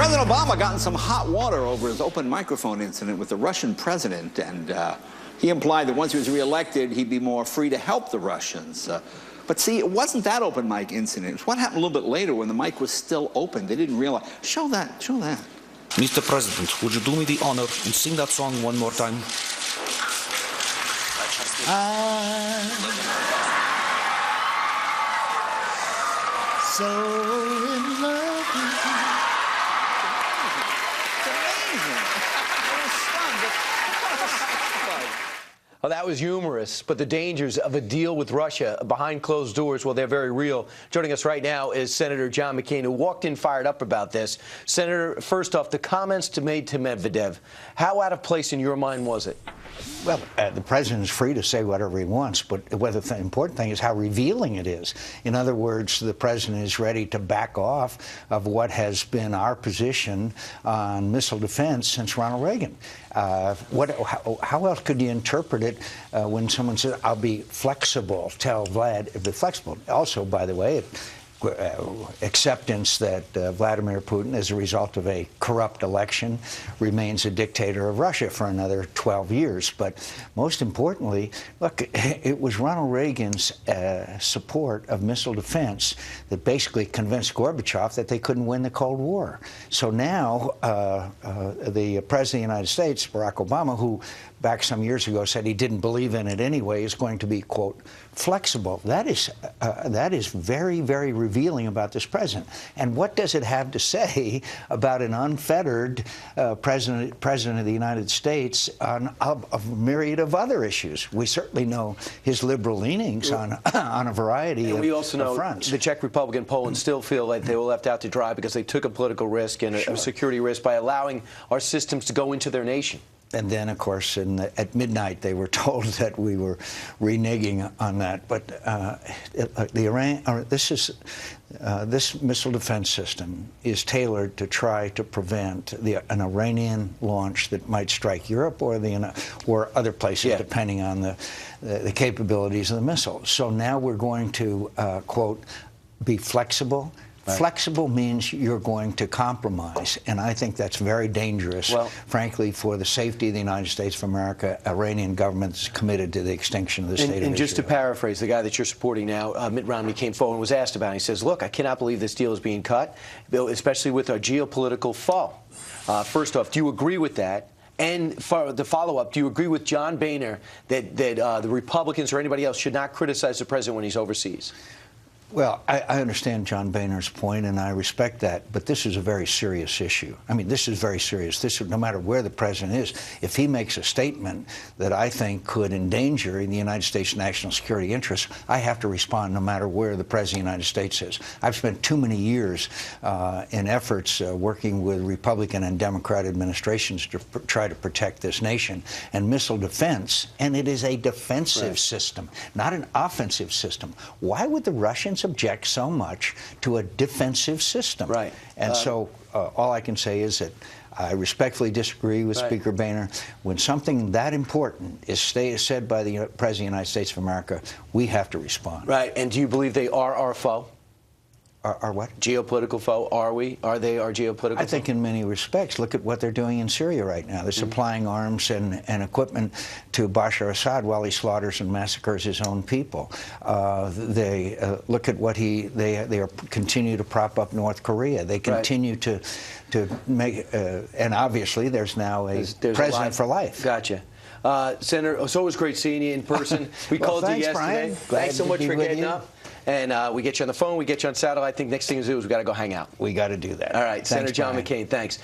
President Obama got in some hot water over his open microphone incident with the Russian president, and he implied that once he was reelected, he'd be more free to help the Russians. But see, it wasn't that open mic incident. It's what happened a little bit later when the mic was still open. They didn't realize. Show that. Show that. Mr. President, would you do me the honor and sing that song one more time? So in love with you. It's amazing. I was stunned. Oh, that was humorous, but the dangers of a deal with Russia behind closed doors, well, they're very real. Joining us right now is Senator John McCain, who walked in fired up about this. Senator, first off, the comments made to Medvedev, how out of place in your mind was it? Well, the president is free to say whatever he wants, but the important thing is how revealing it is. In other words, the president is ready to back off of what has been our position on missile defense since Ronald Reagan. How else could you interpret it when someone says, I'll be flexible, tell Vlad, be flexible. Also, by the way, acceptance that Vladimir Putin, as a result of a corrupt election, remains a dictator of Russia for another 12 years. But most importantly, look, it was Ronald Reagan's support of missile defense that basically convinced Gorbachev that they couldn't win the Cold War. So now the President of the United States, Barack Obama, who back some years ago said he didn't believe in it anyway, is going to be, quote, flexible. That is very, very revealing about this president. And what does it have to say about an unfettered president of the United States on a myriad of other issues? We certainly know his liberal leanings on a variety of fronts. And we also know the Czech Republic and Poland still feel like they were left out to dry because they took a political risk and a security risk by allowing our systems to go into their nation. And then, of course, at midnight, they were told that we were reneging on that. But this missile defense system is tailored to try to prevent an Iranian launch that might strike Europe or other places, depending on the capabilities of the missile. So now we're going to, quote, be flexible. Right. Flexible means you're going to compromise, and I think that's very dangerous, frankly, for the safety of the United States of America. Iranian government is committed to the extinction of the state of Israel. And just to paraphrase, the guy that you're supporting now, Mitt Romney, came forward and was asked about it. He says, look, I cannot believe this deal is being cut, especially with our geopolitical fall. First off, do you agree with that? And for the follow-up, do you agree with John Boehner that the Republicans or anybody else should not criticize the president when he's overseas? Well, I understand John Boehner's point, and I respect that, but this is a very serious issue. I mean, this is very serious. No matter where the president is, if he makes a statement that I think could endanger the United States' national security interests, I have to respond no matter where the president of the United States is. I've spent too many years in efforts working with Republican and Democrat administrations to try to protect this nation. And missile defense, and it is a defensive system, not an offensive system. Why would the Russians object so much to a defensive system? Right. And so all I can say is that I respectfully disagree with Speaker Boehner. When something that important is said by the President of the United States of America, we have to respond. Right. And do you believe they are our foe? Our what? Geopolitical foe, are we? Are they our geopolitical foe? I think in many respects. Look at what they're doing in Syria right now. They're supplying arms and equipment to Bashar Assad while he slaughters and massacres his own people. They look at what they continue to prop up North Korea. They continue to make, and obviously there's now a president for life. Gotcha. Senator, it's always great seeing you in person. We called you yesterday. Brian. Thanks so much for getting up. And we get you on the phone, we get you on satellite. I think next thing to do is we got to go hang out. We got to do that. All right, Thanks, Senator John Brian. McCain, thanks.